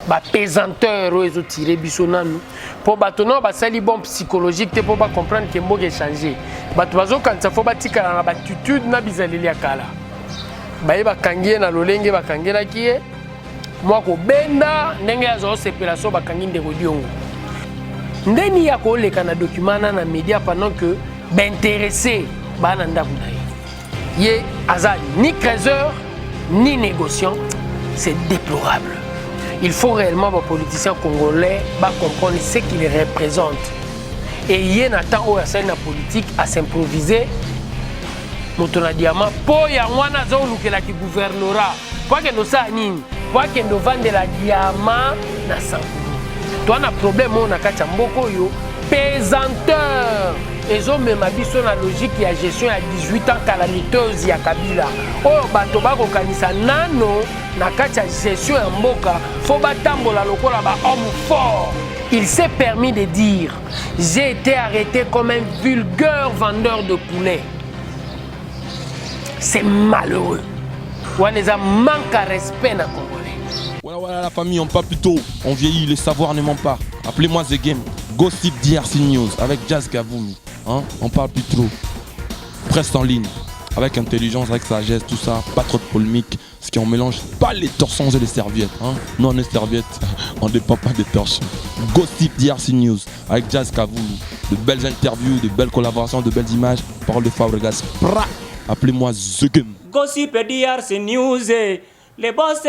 ba pesanteur oyo ezo tirer biso nanu po bato no basali bon psychologique te po ba comprendre que mboka changer bato bazo kanisa fo batikala na batitude na bizaleli ya kala baye bakangie na lolenge bakangela kie moi ko benda ndenge azo sepela so bakangi ndeko diongo ndeni ya ko leka na document na média pendant que b'intéressé bana ndaku na ye azali ni créateur ni négociant, c'est déplorable. Il faut réellement les politiciens congolais comprendre ce qu'ils représentent. Et il y a un temps où il y a une politique à s'improviser. Moto na diamant pour ya wana zo lukela ki gouvernorat. Pour que nous ça nini? Pour que nous vendre la diamant na sankulu. Toi na problème on a kacha mboko yo pesanteur. Ils ont même biso na logique ya gestion à 18 ans calamiteuse ya Kabila. Oh bato ba kokanisa nano na kacha gestion ya mboka faut batambola lokola ba homme fort. Il s'est permis de dire j'ai été arrêté comme un vulgaire vendeur de poulet. C'est malheureux. Waneza manque à respect na Congolais. Voilà la famille, on parle plus tôt. On vieillit, le savoir ne ment pas. Appelez-moi The Game. Gossip DRC News avec Jazz Kavoumi. Hein? On parle plus trop. Presse en ligne. Avec intelligence, avec sagesse, tout ça. Pas trop de polémique. Ce qui on mélange pas les torsons et les serviettes. Hein? Nous on est serviettes, on ne dépend pas des torsions. Gossip DRC News avec Jazz Kavoumi. De belles interviews, de belles collaborations, de belles images. Parole de Fabregas. Appelez-moi The Game. Gossip DRC News. Les boss,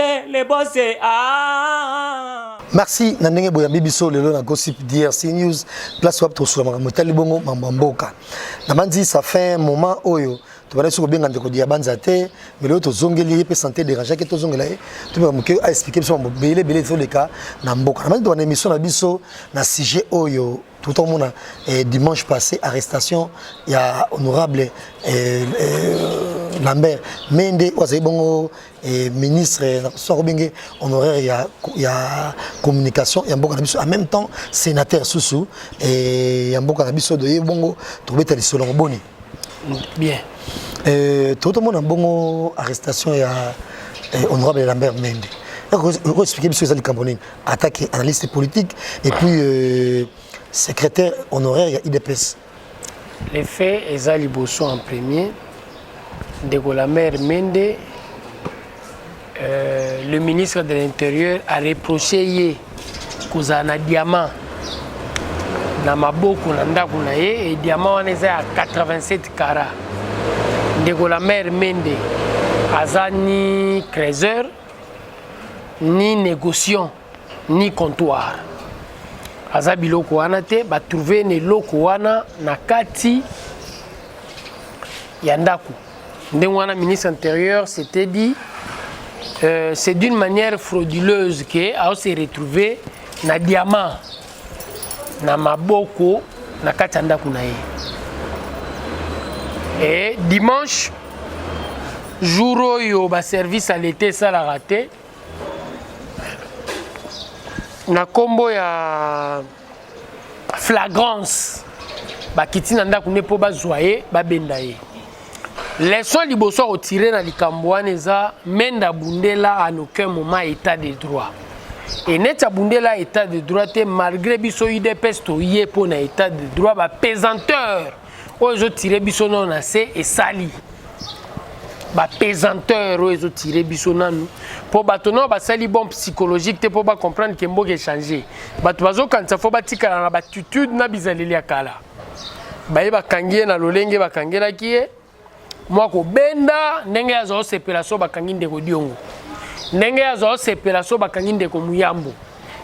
ah. Merci Nandenge Boyambi Biso lelo na Gossip DRC News. Place wap to sula makamotali bongo mambamboka. Namandi ça fait un moment oyo. Tu vas sur bien ndeko dia banzate, mais l'autre zongeli pe santé déranger que to zongela. Tu vas me expliquer sur mon belé sur les cas na mboka. Namandi dans émission na biso na sujet oyo. Tout le monde dimanche passé arrestation il y a honorable Lambert Mende Ouazebongo ministre Sorobenge honoraire il y a communication et en même temps sénateur Soussou et Yamboka Nabiso de Bongo trouvé tel selon Boni. Bien. Tout le monde a bongo arrestation il y a honorable Lambert Mende. Je expliquer monsieur Zali Cambonine attaque analyste politique et puis secrétaire honoraire à IDPS. Les faits, Ezali Bosso en premier, de la mère Mende, le ministre de l'Intérieur a reproché qu'il a un diamant dans ma boku et diamant est à 87 carats. De la mère Mende, a ni créateur, ni négociant, ni comptoir. Aza biloko wana te ba trouver ne loko wana na kati ya ndaku. Ndengwana ministre intérieur s'était dit c'est d'une manière frauduleuse que a se retrouver na diamant na maboko na kati ya ndaku na ye. Et dimanche jour oyo ba service à l'été ça l'a raté. Na kombo ya flagrance bakiti na ndako ne po bazoye babenda ye leçon liboso retiré na likambo wana eza Menda Bundela à aucun moment état de droit et net Bundela état de droit te malgré biso UDPS to yé po na état de droit ba pesanteur ozo tiré biso non na se et sali ba pesanteur ozo tiré biso nanu pour bato non basali bon psychologique te pour ba comprendre que mboka changer bato bazo kanisa fo batikala na batitude na bizaleli ya kala baye bakangie na lolenge bakangela kie moi ko benda ndenge azo sepela so bakangi ndeko diongo ndenge azo sepela so bakangi ndeko muyambo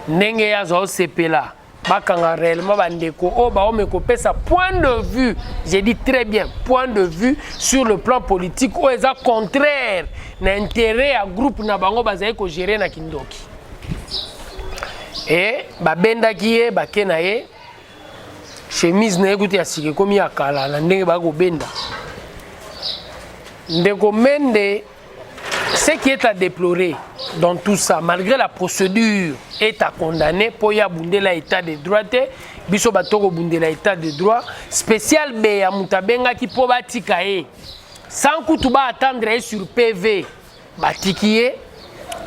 ndenge azo sepela bakanga réellement bandeko o ba ome ko pesa point de vue, j'ai dit très bien point de vue sur le plan politique ou est contraire n'intérêt à groupe na bango bazai ko gérer na kindoki et ba benda kié ba kenaye chemise na écoute ya sike komi akala na ndenge ba ko benda ndeko Mende. Ce qui est à déplorer dans tout ça, malgré la procédure, est à condamner pour y abonder l'état de droit, biso batoko bundela état de droit, spécial B à Mutabenga qui peut batikaye, sans que tu vas attendre sur PV, batikiye,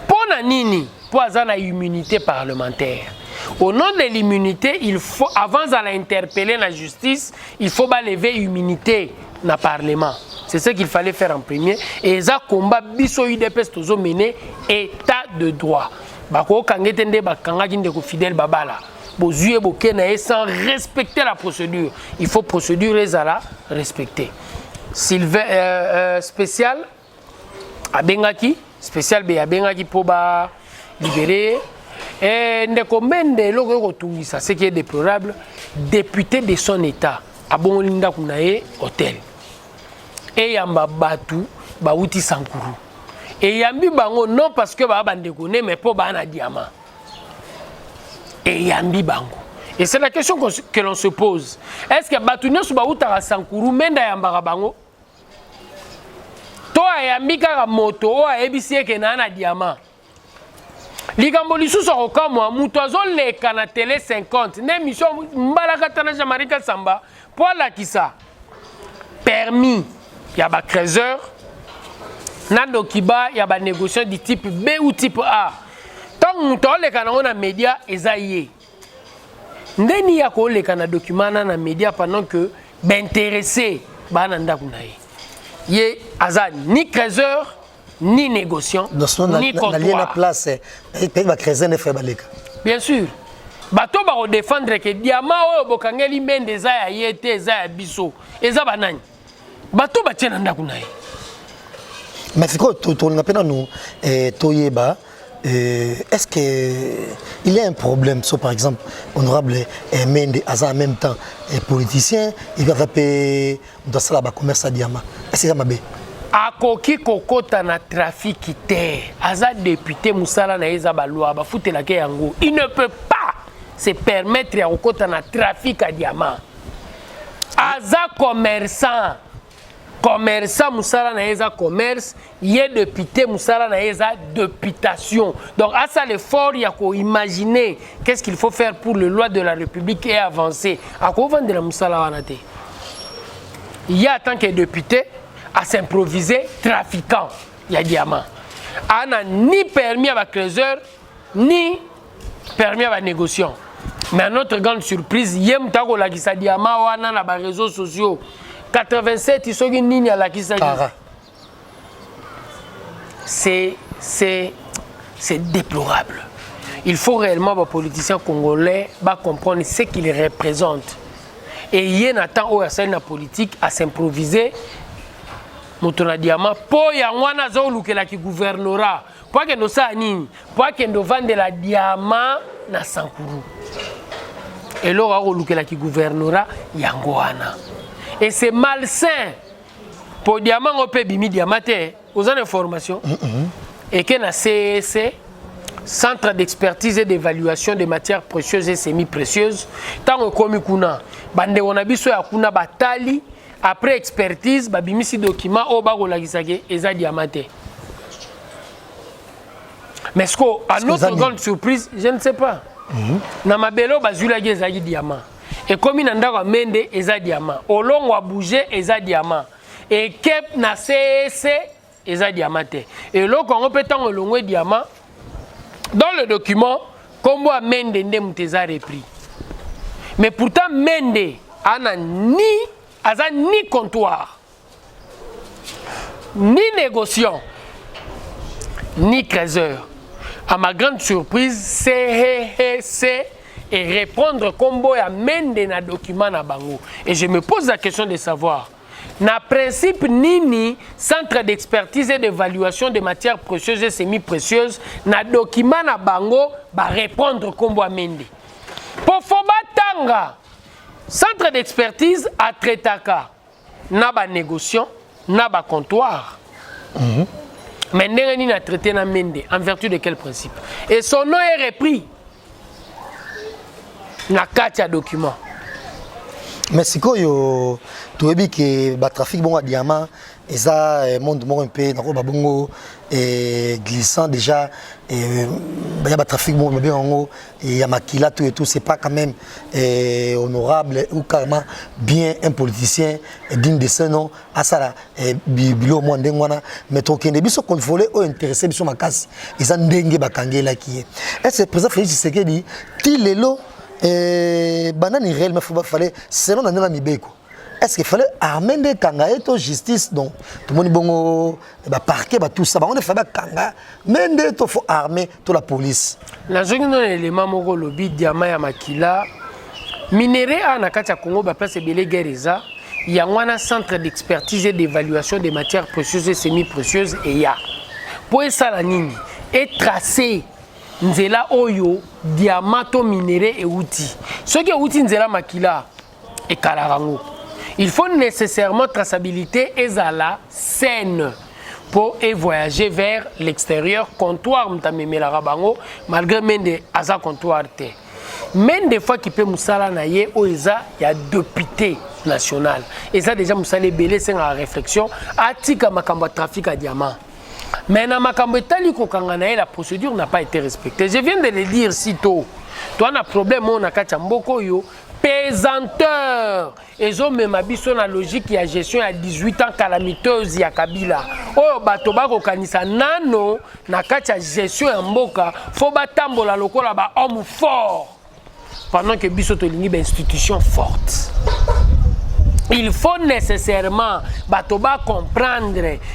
pour nini, pour avoir une immunité parlementaire. Au nom de l'immunité, il faut, avant d'interpeller la justice, il faut lever l'immunité dans le Parlement. C'est ce qu'il fallait faire en premier. Et ça, combat, biso UDPS, tozo mené, état de droit. Bako kangetende bakanga kinde ko fidèle babala. Bozuye bokena sans respecter la procédure. Il faut procédure et la respecter. Sylvain spécial à Bengaki, spécial be à Bengaki pour ba libérer. Et ndeko mende loko kotungisa, ce qui est déplorable, député de son état à Bonlinda kunaye hôtel. Et yamba batu bauti sankuru. Et yambi bango non parce que ba bandeko mais pour ba na diamant. Et yambi bango. Et c'est la question que l'on se pose. Est-ce que batu nyoso bauta sankuru menda yamba bango? To yambi ka moto o ebisi ke na diamant. Ligambo lisusu okamwa mutu azoleka na télé 50 na émission mbalaka tana Jamarika Samba pour la kisa permis ya ba créseur na dokiba ya ba négociant du type B ou type A tant mutu oleka na média ezaye ndeni ya ko oleka na document na média pendant que b'intéressé ba na ndako na ye azan ni créseur ni négociant, ni comptoir. Bien sûr. Bato ba défendre que diamant o bokangeli mende za ya yete za ya biso eza banani. Bato ba tiena ndako na ye. Mais c'est quoi to ngapena nous toyeba est-ce que il y a un problème so par exemple honorable Mende aza en même temps politicien il va taper dans ça ba commerce à diamant. Est-ce que mabe akoki kokota na trafic te aza député musala na eza ba loi ba futela ke yango il ne peut pas se permettre ya kokota na trafic à diamant aza commerçant musala na eza commerce yé député musala na eza députation donc à ça l'effort ya ko imaginer qu'est-ce qu'il faut faire pour le loi de la République et avancer ako vendre la musala wana te il y a en tant que député à s'improviser trafiquant, il y a diamant. On n'a ni permis à la créseur, ni permis à la négociant. Mais à notre grande surprise, il y a un qui diamant dans les réseaux sociaux. 87, ils sont nini à la qui c'est déplorable. Il faut réellement que les politiciens congolais comprendre ce qu'ils représentent. Et il y a un temps où il y a une politique à s'improviser. Motona diamant po ya ngwana zo lukela ki gouvernorat po ke ndo sa nini po ke ndo vendre la diamant na sankuru et lo ga lukela ki gouvernorat yango wana et c'est malsain po diamant ngopé bimi diamate aux informations et que na CEC Centre d'expertise et d'évaluation des matières précieuses et semi-précieuses tant komi kuna bande wona biso ya kuna batali. Après expertise, babimisi document au bago lagisake eza diamanté. Mais ce qu'à notre grande surprise, je ne sais pas. Na mabelo bazulagi ezaki diamant. Et comme il ndako mende eza diamant. Olongo a bougé eza diamant. Et kep na CEC eza diamanté. Et là quand on peut tant olongo diamant dans le document comme a mende ndé muteza repris. Mais pourtant mende ana ni comptoir, ni négociant, ni créseur. À ma grande surprise, c'est et répondre combo à mende na document na bango. Et je me pose la question de savoir, na principe nini centre d'expertise et d'évaluation des matières précieuses et semi-précieuses na document na bango ba répondre combo à mende. Pour fobatanga centre d'expertise à traitaka na ba négociant na ba comptoir. Mais ndenge na traité na mende en vertu de quel principe? Et son nom est repris na carte document. Mais sikoyo toyebi ke ba trafic bon diamant eza monde moko un peu nako ba bongo glissant déjà ba ba trafic bon ba bongo et ya makila tout et tout, c'est pas quand même honorable ou carrément bien un politicien digne de ce nom asala bilo mo ndengwana mais to kende biso kon volé o intéressé biso makasi eza ndenge bakangela ki est-ce que président Félix Tshisekedi ti lelo banani réellement fallait selon la mibeko est-ce qu'il fallait armer des kanga et justice donc tout le monde bongo ba parquet ba tout ça on fait ba kanga mais de to faut armer toute la police la jongi non élément moko lobi diamant ya makila minéré na kati ya Congo ba place belé guereza ya ngwana centre d'expertise et d'évaluation des matières précieuses et semi-précieuses et ya pour ça la nini et tracé nzela oyo diamato minéré et outil ce qui est outil nzela makila et kalarango il faut nécessairement traçabilité et zala saine pour voyager vers l'extérieur comptoir mtamemela rabango malgré mende aza comptoir te même des fois qui peut musala na ye oeza ya député national et ça déjà musala belé c'est en réflexion atika makamba trafic à diamant. Mais dans ma la procédure n'a pas été respectée. Je viens de le dire si tôt. Toi, on a un problème, on a un pesanteur. Et ont même habitué la logique il y a gestion à 18 ans calamiteuse il y a Kabila. Oh, batobako kanisa nano na kacha gestion en mboka. Faut batambo la lokola ba homme fort. Pendant que biso to lingi ba institution forte. Il faut nécessairement batoba comprendre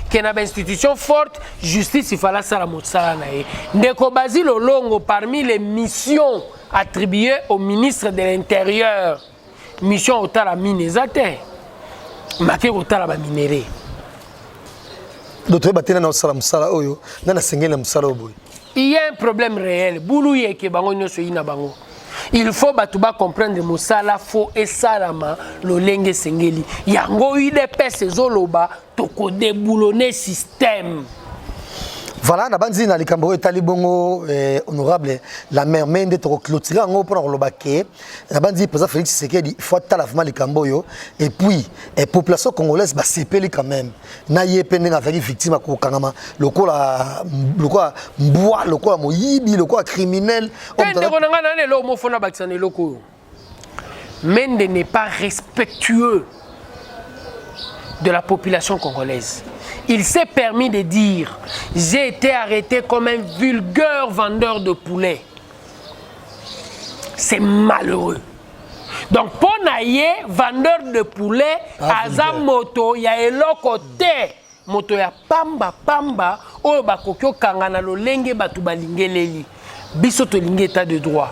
que dans une institution forte, justice il fallait ça la motsala nae. Ndeko Basile Olongo parmi les missions attribuées au ministre de l'Intérieur, mission otala minezate, maké otala ba minéré. D'autres batena na osala musala oyo, na sengela musala oboy. Il y a un problème réel. Boulou yeke bango nyoso ina bango. Il faut batuba comprendre mosala faux et salama lo lenge sengeli yango ide pese zoloba toko déboulonner système. Voilà na banzi na likambo etali bongo honorable la mère mende to clôturer ngo pour lo baké na banzi président Félix Tshisekedi il faut tala vraiment likambo yo et puis population congolaise ba sepeli quand même na yepende na vaki victime ko kangama lokola mbwa lokola moyibi lokola criminel Mende konanga na le lo mo fona bakisane loko Mende n'est pas respectueux de la population congolaise. Il s'est permis de dire « J'ai été arrêté comme un vulgaire vendeur de poulet ». C'est malheureux. Donc, pour naïe, vendeur de poulet, aza moto, ya eloko te. Moto ya pamba, oyo bakokyo kangana lo lenge batu balingeleli. Biso to linge état de droit.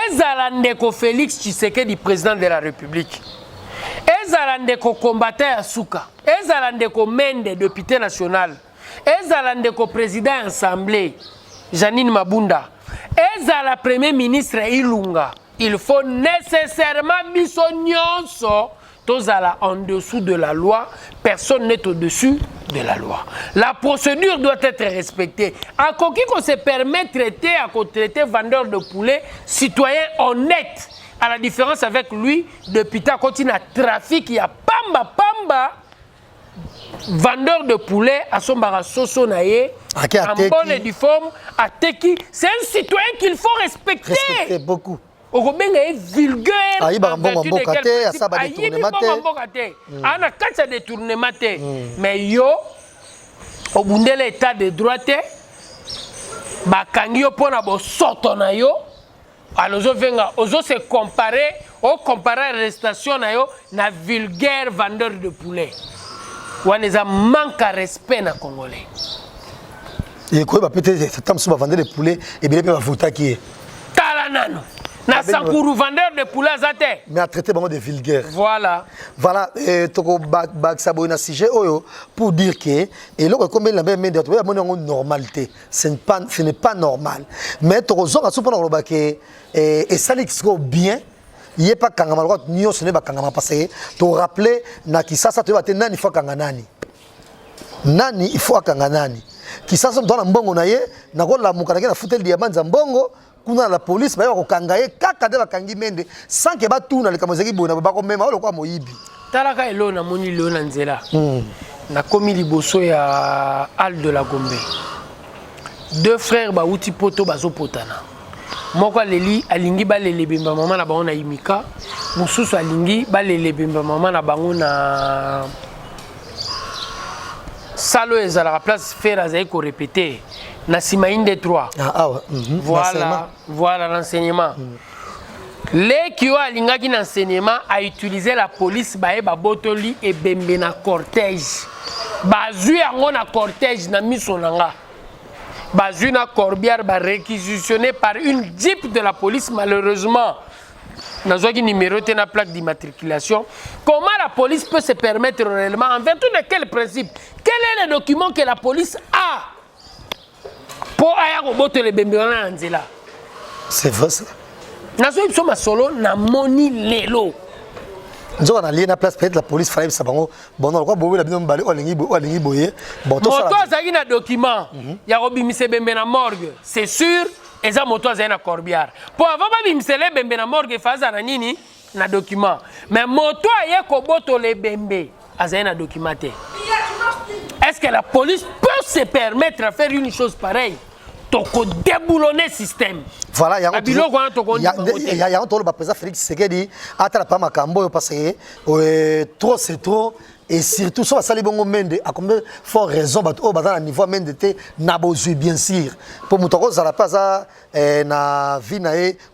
Ezala ndeko Félix Tshisekedi, président de la République. Ezala ndeko combattant ya suka. Ezala ndeko Mende, député national. Ezala ndeko président assemblée, Janine Mabunda. Ezala premier ministre Ilunga. Il faut nécessairement biso nyonso tozala en dessous de la loi. Personne n'est au-dessus de la loi. La procédure doit être respectée. À qui qu'on se permet de traiter, à traiter vendeur de poulet, citoyen honnête. À la différence avec lui, depuis ta continue à trafic, il y a pamba, vendeur de poulet, à son barasoso naye, en bonne et due forme, à Teki. C'est un citoyen qu'il faut respecter. Respecter beaucoup. Au Robin est vulgaire. Aïe, mais yo, au bout de l'état de droit, bakangi yo pona bo soto na yo. Alors ozo se comparer, comparer l'arrestation na yo na vulgaire vendeur de poulet. Waneza manque à respect na Congolais. Et quoi va peut-être cet homme soit vendeur de poulet et bien va voter qui est. Talanano. Na sankuru vendeur de poulet zate. Mais à traiter vraiment de vulgaire. Voilà. Voilà, toko bak sabo na sujet oyo pour dire que et là comme la même de trouver mon normalité, ce n'est pas normal. Mais toko zonga so pour le que et ça l'explique bien. Il y a pas kangama droit nyo ce n'est pas kangama passer. To rappeler na kisasa to ba nani faut kanga nani. Nani il faut kanga nani. Kisasa ndo na mbongo na ye na ko la mukana na futel diamant za mbongo kuna la police ba ko kangaye kaka de ba kangi mende sans que ba tuna le kamozaki bona ba ko mema lo kwa moyibi talaka elo na moni lo na nzela na komi liboso ya Al de la Gombe deux frères ba uti poto bazo potana moko leli alingi ba lele bemba mama na bango na Imika mususu alingi ba lele bemba mama na bango na Salo ezala place faire azai ko répéter na simainde 3 voilà l'enseignement les qui ont alingaki l'enseignement a utilisé la police bae ba botoli et bembe na cortège bazui yango na cortège na miso nanga bazui na corbière ba réquisitionné par une jeep de la police malheureusement Nazogi numéro na plaque d'immatriculation. Comment la police peut se permettre réellement en vertu de quel principe? Quel est le document que la police a pour aller au bout de l'Ebembéana Anzela? C'est vrai ça. Nazogi Psoma Solo na moni lelo. Nous avons allé na place peut-être la police fallait ça bon non quoi bobo la bino mbali olingi boye bon to ça. Moto azaki na document ya robimise bembe na morgue. C'est sûr. Eza moto azali na corbière. Pour avant ba bimsele bembe na morgue faza na nini na document. Mais moto aye ko boto le bembe azali na documenté. Est-ce que la police peut se permettre de faire une chose pareille? Toko déboulonner le système. Voilà, il y a un le président Félix Tshisekedi atala pas makambo parce que trop c'est trop. Et surtout, si on a bon mende, à combien fort raison, au niveau mende te nabozu bien sûr. Pour Moutoko, ça n'a pas na vie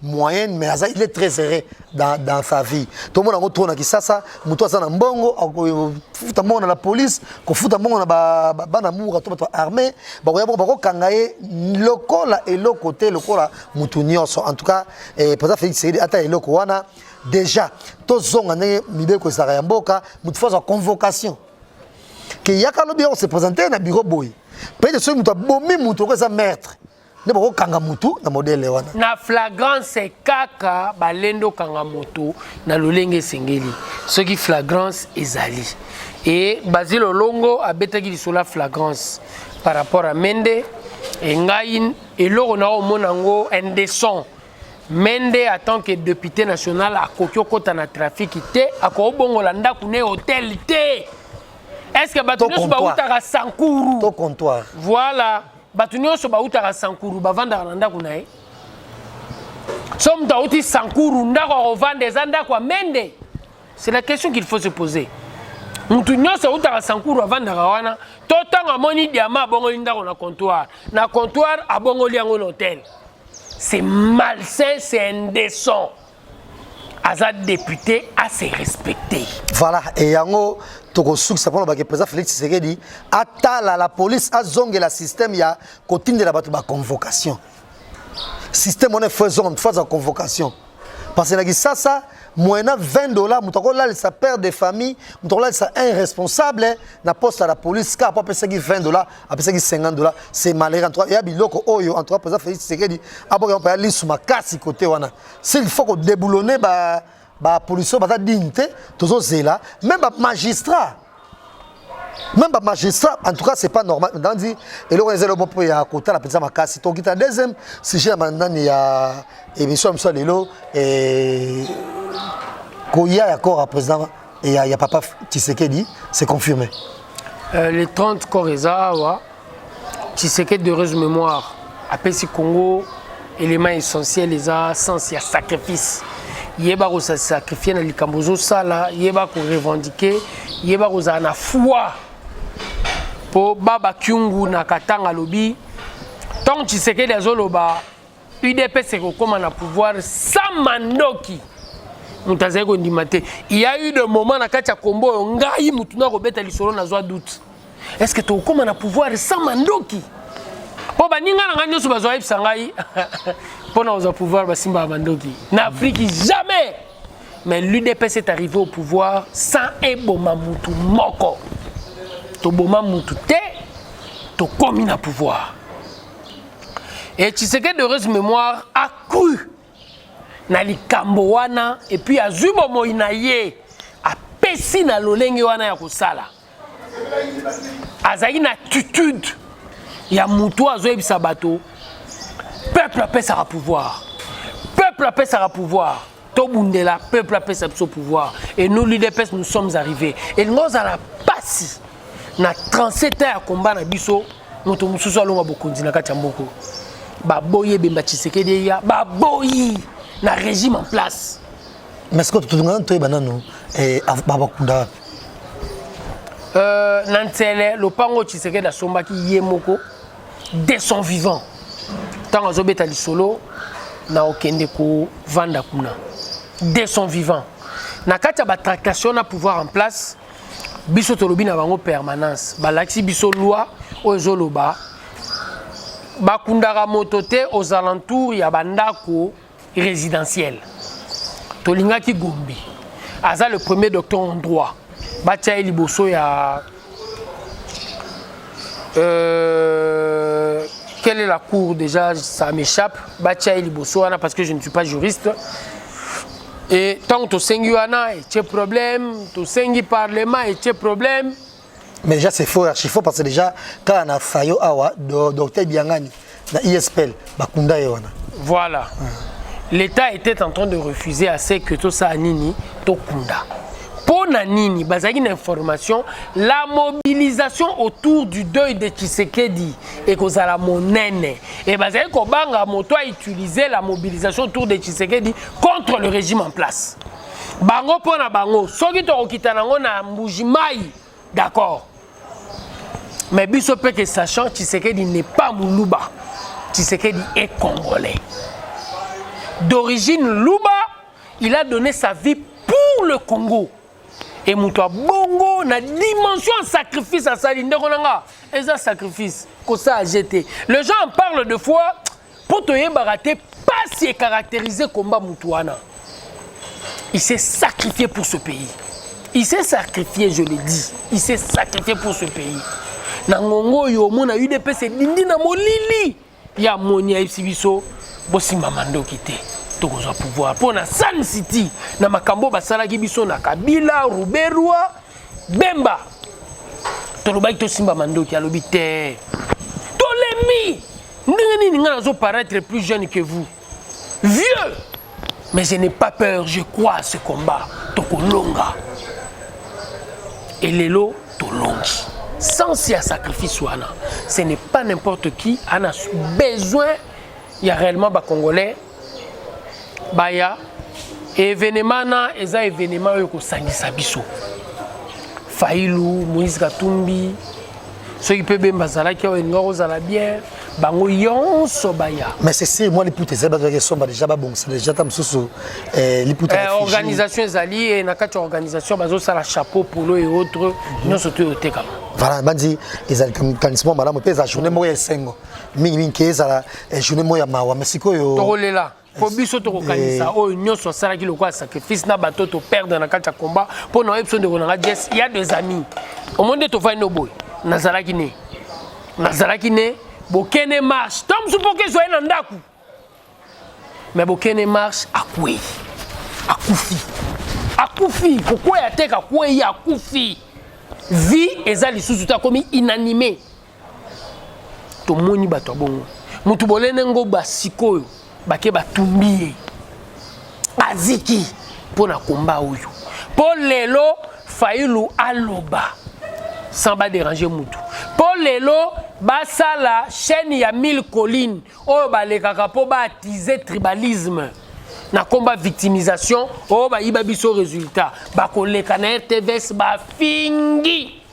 moyenne, mais il est très serré dans sa vie. Tout le monde a retourné qui ça, Moutoko ça na mbongo, fout monde dans la police, fout monde na banamour, tout armé, bako kangaye lokola et le côté lokola Moutounioso. En tout cas, président Félix Tshisekedi ata et loko wana. Déjà, tous ont un mibeko sarayamboka, nous faisons convocation. Que yaka lobi on se présenter na bureau boy. Peut-être ce muto bomi muto ko sa maître. Ne bako kanga mutu na modèle wana. Na flagrance kaka balendo kanga moto na lolenge sengeli. Ce qui flagrance ezali. Et Basile Longo a betaki sur la flagrance par rapport à Mende et Ngaïn et l'oro na monango indécent. Mende en tant que député national à Kokiokota na trafic té à Kobongola ndaku ne hôtel té. Est-ce que Batunio ba utaka Sankuru to comptoir. Voilà, Batunio ba utaka Sankuru ba vanda na ndaku na e. Somme ta uti Sankuru ndako revendre zanda kwa Mende. C'est la question qu'il faut se poser. Mutunio so utaka Sankuru vanda wana to tanga moni diama bongoli ndako na comptoir. Na comptoir a bongoli yango hôtel. C'est malsain, c'est indécent. Azad député à se respecter. Voilà, et yango toko souk ça prend le président Félix Tshisekedi atala la police a zongé la système ya continue de la battre convocation. Système on est faisant phase de convocation. Parce que ça moyennant $20 mutako là sa père de famille mutako là ça un responsable na poste à la police car pas penser que $20 après ça $50 c'est malheureux entre ya biloko oyo entre président Félix Tshisekedi abo on peut aller sous ma casse côté wana s'il faut qu'on déboulonner ba police ba dignité toujours zela même magistrat en tout cas c'est pas normal dans dit et le réserve bon pour ya côté la petite ma casse donc il deuxième si j'ai maintenant il y a émission comme ça lelo et il y a accord à président et il y a papa Tshisekedi, c'est confirmé. Les 30 Korezawa, Tshisekedi de heureuse mémoire, à Pessi Congo, élément essentiel, les sens, il y a sacrifice. Il y a se sacrifier dans les Kambozo Sala, il y a revendiquer, il y a na foi pour Baba Kyungu na Katanga Lobi. Tant Tshisekedi a zoloba, UDP c'est comment na pouvoir sans mandoki. Il y a eu des moments dans Katia Kombo, ngai mutuna robeta lisolo na zwa doute. Est-ce que tu comment on a pouvoir sans mandoki? Po baninga na nganyo so bazwa isangai. Po na oza pouvoir basimba mandoki. Na Afrique jamais. Mais l'UDP est arrivé au pouvoir sans eboma mutu moko. To boma mutu te, to komi na pouvoir. Et Tshisekedi de heureuse mémoire a cru na likambo wana et puis azubo moina ye apesi na lolenge wana ya kosala azali na attitude ya mutu azoyebisa bato peuple appelle ça à pouvoir. Peuple appelle ça à pouvoir. Tobundela, peuple appelle ça au pouvoir. Et nous, l'UDPS, nous sommes arrivés. Et nous avons passé. Na 37 ans à combat na biso, nous sommes tous allés à Bokondi na Kachamboko. Baboye Bemba Tshisekedi ya, baboyi na régime en place. Mais est-ce que tu as dit banano et Babakunda Nantele, le pango Tshisekedi a sombaki yemoko dès son vivant. Tant azobeta lisolo na okende ko vanda kuna. Dès son vivant. Na kati ba tractation na pouvoir en place. Biso tolobi na bango permanence. Balaxi biso loi ozoloba. Bakundara motote aux alentours ya bandako résidentiel. Tolingaki Gombi. Aza le premier docteur en droit. Batia liboso ya quelle est la cour déjà, ça m'échappe. Batia liboso parce que je ne suis pas juriste. Et tant que tu as des problèmes, tu as parlement et tu problème. Mais déjà c'est faux, archi faux parce que déjà quand on a failli awa docteur Biangani na ISPL bakunda yona. Voilà. L'État était en train de refuser à ce que tout ça nini to kunda. Pour Nini, bazaki une information, la mobilisation autour du deuil de Tshisekedi et que ça la monnaie. Et bazaki ko banga moto a utilisé la mobilisation autour de Tshisekedi contre le régime en place. Bango pona bango, soki to okita nango na mbujimai, d'accord. Mais biso pe que sachant Tshisekedi n'est pas Moulouba. Tshisekedi est congolais. D'origine Louba, il a donné sa vie pour le Congo. Et Moutoua Bongo, na dimension sacrifice à Saline. Et ça, sacrifice, que ça a jeté. Les gens en parlent de fois, pour te barater, pas si caractérisé combat Moutouana. Il s'est sacrifié pour ce pays. Il s'est sacrifié, je l'ai dit. Il s'est sacrifié pour ce pays. Nangongo, yo, mon a eu des PC, Dindi na molili. Ya Monia Ipsibiso, Bossi Mamando quitté. Tokoza pouvoir pour na Sun City na makambo basala kibiso na Kabila Ruberwa Bemba tolobaki to Simba Mandoki alobi te tolemi ndenge nini nga nazo paraître plus jeune que vous vieux mais je n'ai pas peur, je crois à ce combat tokolonga et lelo tolongi sans si à sacrifice wana ce n'est pas n'importe qui en a besoin. Il y a réellement ba Congolais baya événement na eza événement yo ko sangisa biso Failou Moïse Katumbi ceux qui peut bemba zalaki o ngoro zala bien bango yonso baya. Mais c'est si moi les putes zeba de somba déjà ba bon c'est déjà tam soso les putes organisation ezali et na kati organisation bazo sala chapeau polo et autres non surtout au tekama. Voilà bandi ezali kanismo madame pesa journée moya sengo mingi keza journée moya mawa mesiko yo tolela. Pour biso to kokanisa o nyonso sala ki lokwa sacrifice na bato to perdre na kati ya combat pour na episode de konanga yes il y a des amis au monde to vai no boy nazalaki ne bokene marche tom supoke zo na ndaku mais bokene marche akufi pourquoi ya teka quoi ya akufi vie ezali susu ta komi inanimé to moni bato bongo mutu bolene ngo basikoyo bake batumbiye aziki pour na combat oyo pour lelo Failou aloba sans pas déranger mutu pour lelo basala chaîne ya 1000 collines oyo balekaka po batiser tribalisme na combat victimisation oyo bayiba biso résultat bakoleka na RTVS bafingi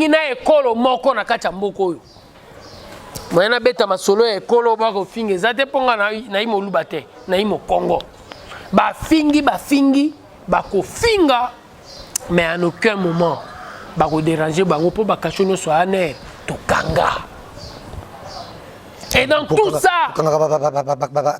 na ekolo moko na kati ya mboka oyo moyena beta masolo ya ekolo bako fingi zate ponga na imo lubate na imo Congo bafingi bako finga mais en aucun moment bako déranger bango po bakachono so aner to kanga et dans tout ça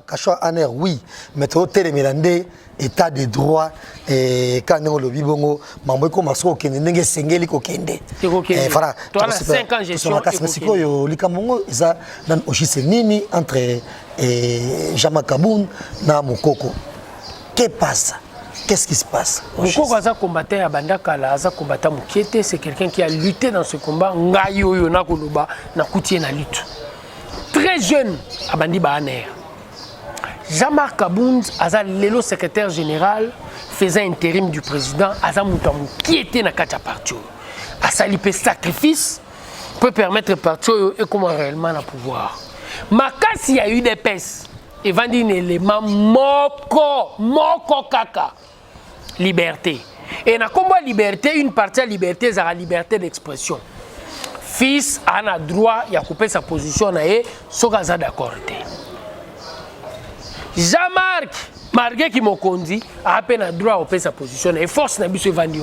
kacho aner oui mais to télémélande état de droit et quand on le bibongo mambo ko maso kende ndenge sengeli ko kende voilà to na 5 ans gestion ko yo likamongo isa dans office nini entre Jama Kaboun na Mokoko qu'est-ce qui se passe? Mokoko aza combattant ya bandakala aza combattant Moukiete, c'est quelqu'un qui a lutté dans ce combat ngayo yo na koloba na kutie na lutte très très jeune abandi baner. Jean-Marc Kabound, le secrétaire général, faisait intérim du président, qui était dans le parti. Asali peut sacrifice peut permettre au parti et comment réellement le pouvoir. Mais quand il y a eu des pèses, il va dire un élément moko kaka. Liberté. Et dans combat liberté, une partie de la liberté, c'est la liberté d'expression. Fils a un droit, il a coupé sa position, et ce qu'il a d'accord. Jean-Marc, malgré qu'il m'a conduit, a à peine droit à couper sa position, et force n'a pas vendu.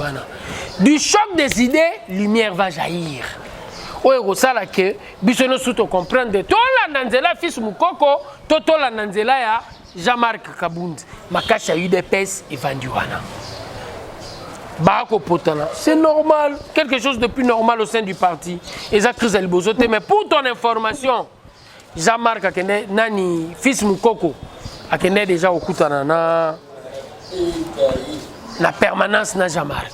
Du choc des idées, lumière va jaillir. Oui, c'est ça que nous devons comprendre. Tout la Nanzela, fils Moukoko, tout la Nanzela, Jean-Marc Kabound, Makache a eu des pèses et vendu. C'est normal, quelque chose de plus normal au sein du parti. Mais pour ton information, Jean-Marc Nani, fils Moukoko, a déjà au Koutana, la permanence n'a Jean-Marc.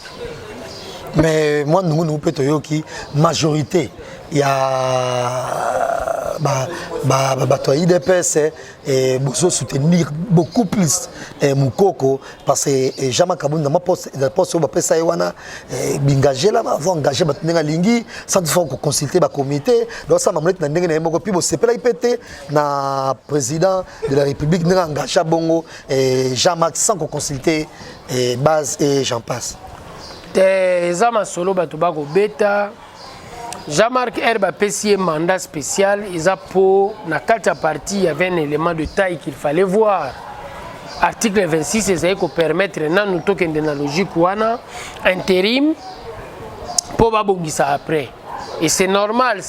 Mais moi, nous pouvons dire majorité. Il y a IDPS et besoin soutenir beaucoup plus Moukoko parce que Jean-Marc Kabound dans ma poste où ça wana engagé là avant engagé battenga lingi sans faut consulter ba comité donc ça mamulet na ndenge na moko puis bo sepela IPT na président de la République n'a engagé bongo Jean-Marc sans consulter base et j'en passe. Zama solo batubako beta Jean-Marc Herba pessier mandat spécial, pour na quatre parties, il y avait un élément de taille qu'il fallait voir. Article 26, c'est pour permettre nous token de la logique intérim pour babongisa après. Et c'est normal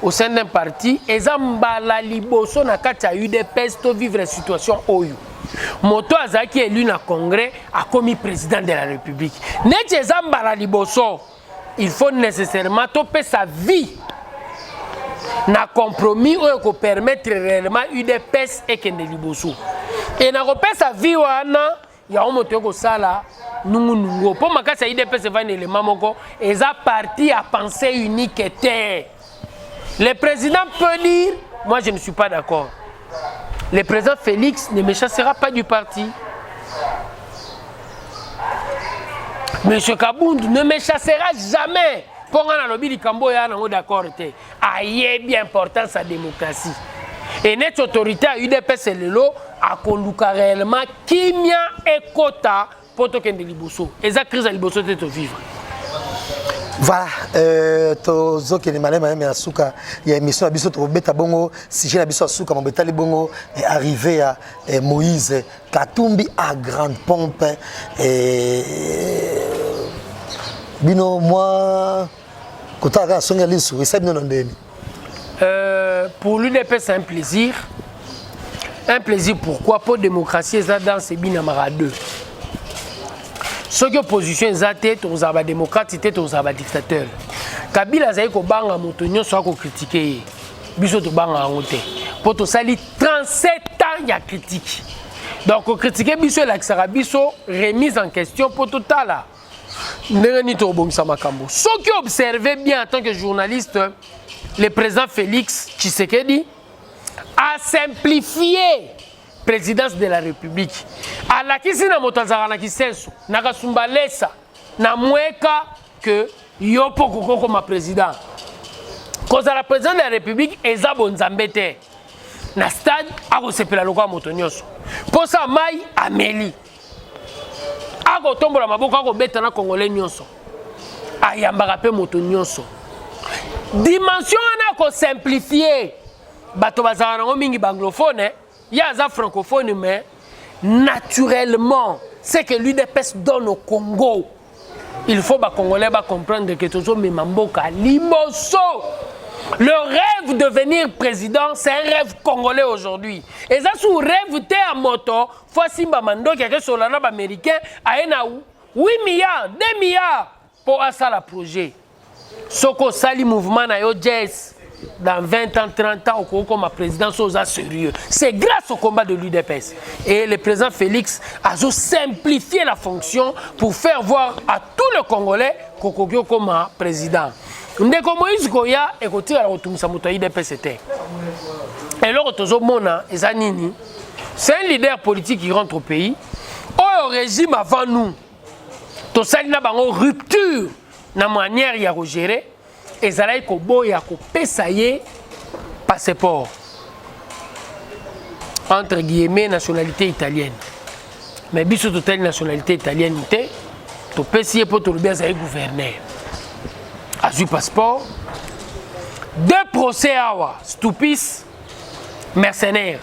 au sein d'un parti, ezambala liboso na kata UDPS to vivre la situation oyo. Moto Azaki élu na congrès a commis président de la République. Net ezambala liboso. Il faut nécessairement topper sa vie. Na compromis ou permettre réellement UDPS et Kende Liboso. Et na topper sa vie wana ya omoto ko sala nungu. Pour makasa UDPS va un élément moko et ça parti à pensée unique était. Le président peut dire moi je ne suis pas d'accord. Le président Félix ne me chassera pas du parti. Monsieur Kabound ne me chassera jamais. Pour un lobby du Camboya, on est d'accord. Aïe, bien important sa démocratie. Et notre autorité à UDPS et Lelo a conduit réellement Kimia et Kota pour token de Liboso. Et ça crise à Liboso de vivre. Voilà, tozoki ni malema ya suka ya émission biso to beta bongo sujet na biso suka mo betali bongo est arrivé à Moïse Katumbi à grande pompe et bino moi kotaka songa lisu et ça bino ndeni. Pour l'UDP c'est un plaisir. Un plaisir pourquoi pour démocratie ça dans ces binamara 2. Ce qui opposition est aux abats démocrates, c'était aux abats dictateurs. Kabila Zaïko Banga Motonio soit critiqué. Biso to Banga Angote. Pour tout ça, 37 ans, il y a critique. Donc, critiquer Biso et Biso, remise en question pour tout ça là. Ce qui observait bien en tant que journaliste, le président Félix Tshisekedi a simplifié présidence de la République. À la kisina motazara na kisenso, na kasumbalesa, na mweka que yopo koko comme président. Cause la présidence de la République ezabo nzambete. Na stade ako sepela lokwa motonyoso. Pour ça mai ameli. Ako tombola maboko ako beta na congolais nyonso. Ayambaka pe motonyoso. Dimension ana ko simplifier. Bato bazara nango mingi banglophone. Il y a un francophone, mais naturellement, c'est que l'UDPS donne au Congo. Il faut que les Congolais comprendre que tout ça, mais Mamboka, Liboso. Le rêve de devenir président, c'est un rêve congolais aujourd'hui. Et ça, sous rêve, t'es à moto, faut Simba Mando, qui est sur l'Arab américain, à 8 milliards, 2 milliards pour ça le projet. Soko Sali mouvement na yo jazz. Dans 20 ans, 30 ans, comme président, c'est sérieux. C'est grâce au combat de l'UDPS. Et le président Félix a simplifié la fonction pour faire voir à tous les Congolais Kokogyo comme président. ndeko Moïse Koya ekotira kotumisa moto ya IDPS te. Et là tozomona eza nini? C'est un leader politique qui rentre au pays. Au régime avant nous. Tosali na bango rupture na manière ya gérer ezalaki koboya kopesa ye passeport entre guillemets nationalité italienne. Mais biso totali nationalité italienne te topesi ye po tolobi azali gouverneur. Azui passeport. Deux procès awa stupis mercenaires.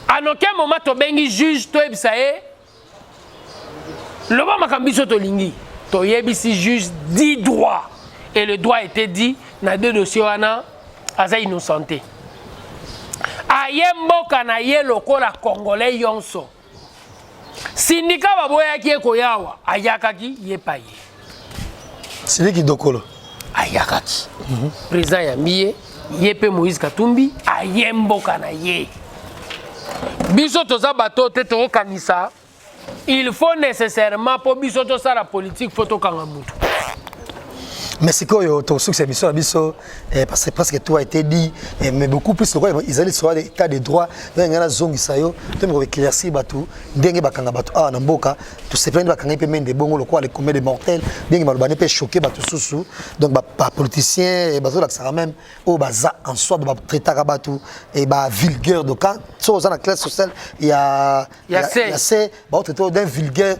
À aucun moment to bengi juge to ebisa ye le ba makambiso to lingi to yebisi juge dit droit et le droit était dit na deux dossiers wana aza innocenté. Ayemboka na ye lokola congolais yonso. Syndicat baboyaki ekoyawa ayakaki ye paye. C'est qui dokolo. Ayakaki. Président Yambiye yepe Moïse Katumbi ayemboka na ye. Biso toza bato te to kanisa. Il faut nécessairement pour biso to ça la politique photo kangamutu. Mais c'est quoi ton succès mission biso parce que presque tout a été dit mais beaucoup plus le quoi ils allaient sur des cas de droit dans la zone isayo to me éclaircir batu ndenge bakanga batu ah na mboka tout se plaindre bakanga pe mende bongo le quoi les combien de mortels ndenge malobane pe choquer batu susu donc ba politicien et bazo la ça même au baza en soi de traiter batu et ba vulgaire donc quand so dans la classe sociale il y a c'est ba traiter d'un vulgaire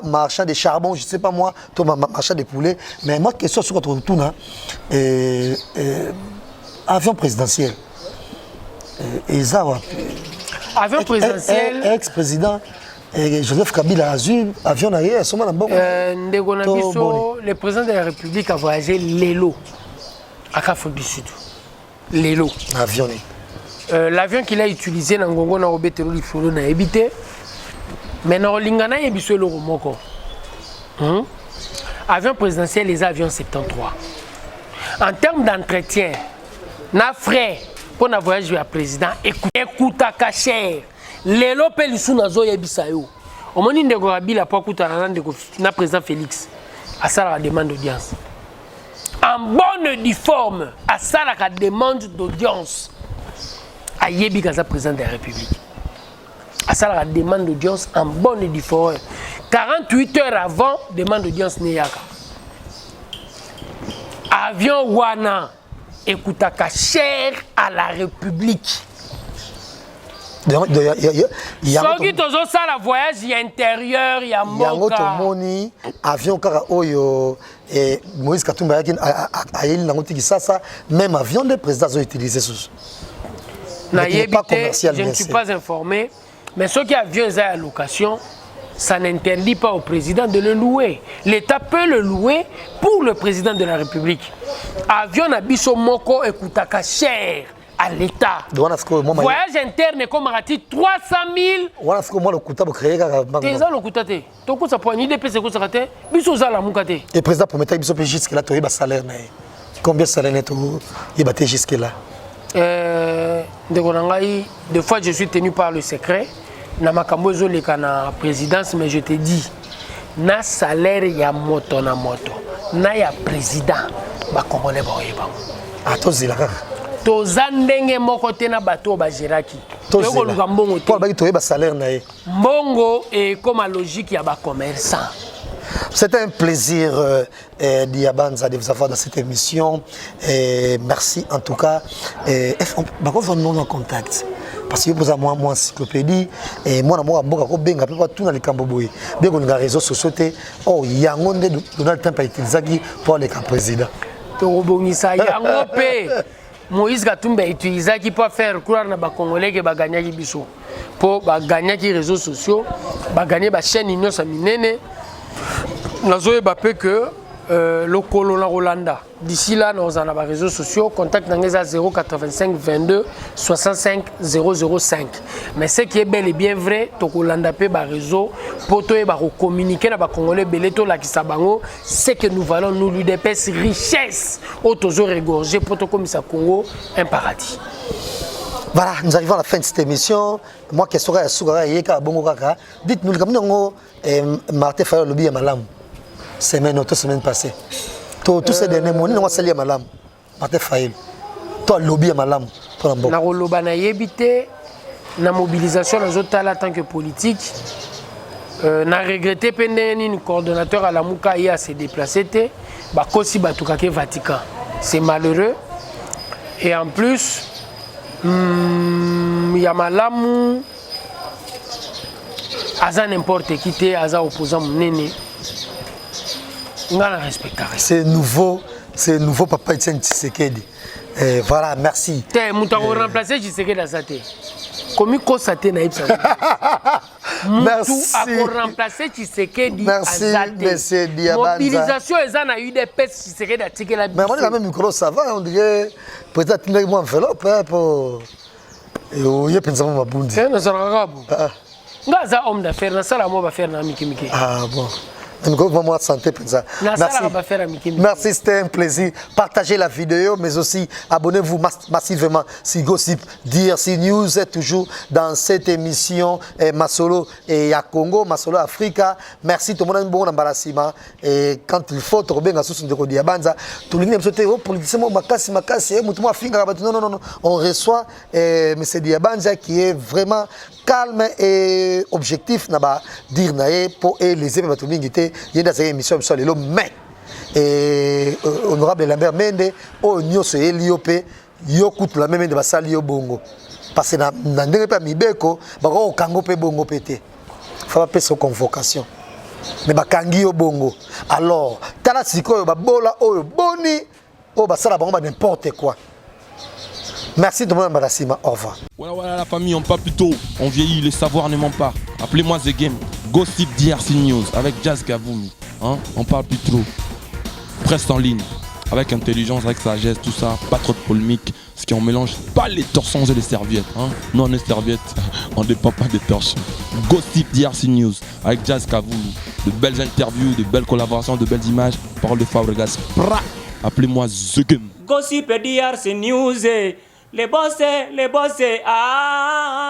marchand de charbon je sais pas moi toi marchand de poulet mais moi question sur votre retour avion présidentiel avion présidentiel ex-président Joseph Kabila Azul avion naie soma na bongo le président de la République a voyagé l'élo à Afrique du Sud l'élo avion l'avion qu'il a utilisé na ngongo na obetelo lifolo na ebité mais na lingana yebiso le moko avion présidentiel, les avions 73. En termes d'entretien, na frais pour un voyage vers le président, écoute à cher. Les lopes les sous nazo yebisayo. Au moment où on a dit la pokuta na président Félix, à ça la demande d'audience. En bonne forme, à ça la demande d'audience. À yebi kaza président de la République. À ça la demande d'audience en bonne forme. 48 heures avant, demande d'audience Neyaka. Avion Wana écoutaka cher à la République. Il y a un voyage intérieur, il y a un avion Oyo et Moïse Katumbi même avion de président ont utilisé ce. Je ne suis pas informé, mais ceux qui avions à location, ça n'interdit pas au président de le louer. L'État peut le louer pour le président de la République. Avion Abisso Moko écoutaka cher à l'État. Voyage interne comme Rati 300 000. Voilà ce que moi le coûta pour créer. C'est ça le coûta. Ton coup ça prend une idée c'est quoi ça raté. Bisso ça la mukate. Et président pour mettre bisso jusque là tu as salaire combien salaire net il batté jusque là. Des fois je suis tenu par le secret. Na makambo ezoleka na présidence mais je te dis na salaire ya moto na moto na ya président ba congolais ba oyeba atozila kaka toza ndenge moko te na bato ba geraki toko luka mbongo te pour ba toyeba salaire na ye mbongo et comme la logique ya ba commerçant. C'était un plaisir d'Yabanza de vous avoir dans cette émission et merci en tout cas on va nous en contact. Parce que vous avez moi encyclopédie et moi mboka ko benga pe tout dans les camboboy bien qu'on a réseaux sociaux oh yango nde Donald Trump a utilisé pour le président to robongisa yango pe Moïse Katumbi a utilisé pour faire croire na ba congolais que ba gagner biso pour ba gagner les réseaux sociaux ba gagner ba chaîne union saminene nazoye ba pe que le colon Rolanda. D'ici là, nous avons les réseaux sociaux. Contact dans 085 22 65 005. Mais ce qui est bel et bien vrai, Tokolanda pe ba réseau pour communiquer avec les Congolais beleto la kisabango, c'est que nous valons nous l'UDPS richesse au toujours régorger pour to comme ça Congo un paradis. Voilà, nous arrivons à la fin de cette émission. Moi qui serai à Sougara et Bongo Kaka, dites-nous le Martin Fayol Lobby à Malam. Semaine passée. Tous ces derniers mots, nous avons sali à malam. Martin Fayil. Toi, lobby à malam. Na roloba na yebité, na mobilisation dans autres en tant que politique. Na regretté pendant coordonnateur à la Mouka à se déplacer. Bah kosi batukake Vatican. C'est malheureux. Et en plus, y a malamu. Aza n'importe qui te, aza opposant nene. C'est nouveau Papa Etienne Tshisekedi. Voilà, merci. Te muta ko remplacer Tshisekedi à sate. Komi ko sate na ipsa. Merci. A ko remplacer Tshisekedi. Merci, monsieur Diabanza. Mobilisation eza na eu des pètes Tshisekedi a tiqué la. Mais on est quand même micro, ça va, on dirait peut-être qu'il moi enveloppe pour et il y a pensé ma bundi. C'est un saragabo. Ngaza homme d'affaires, na sala mo ba faire na miki. Ah bon. Vraiment santé pour ça. Merci, c'était un plaisir. Partagez la vidéo, mais aussi abonnez-vous massivement si Gossip DRC News est toujours dans cette émission Masolo et à Congo, Masolo Africa. Merci tout le monde bon embarrassement et quand il faut trouver un sous de Diabanza, tout le monde sauter au politiquement makasi non, on reçoit monsieur Diabanza qui est vraiment calme et objectif naba dire naé pour les événements il y a des émissions sur les mais et honorable Lambert Mende au nyoso eliopé yokutu la même de basali yo bongo parce que na ndenge pa mibeko bako kango pe bongo pété fa pas sa convocation mais bakangi yo bongo alors tala sikoyo ba bola oyo boni o basala bango n'importe quoi. Merci tout le monde, au revoir. Voilà la famille, on parle plus tôt, on vieillit, le savoir ne ment pas. Appelez-moi The Game, Gossip DRC News avec Jazz Gavoumi. Hein? On parle plus trop. Presse en ligne, avec intelligence, avec sagesse, tout ça, pas trop de polémique. Ce qui on mélange pas les torsons et les serviettes. Hein? Non, les serviettes, on ne dépend pas des torsons. Gossip DRC News avec Jazz Gavoumi. De belles interviews, de belles collaborations, de belles images. Parole de Fabregas. Appelez-moi The Game. Gossip DRC News. Les bossés, ah.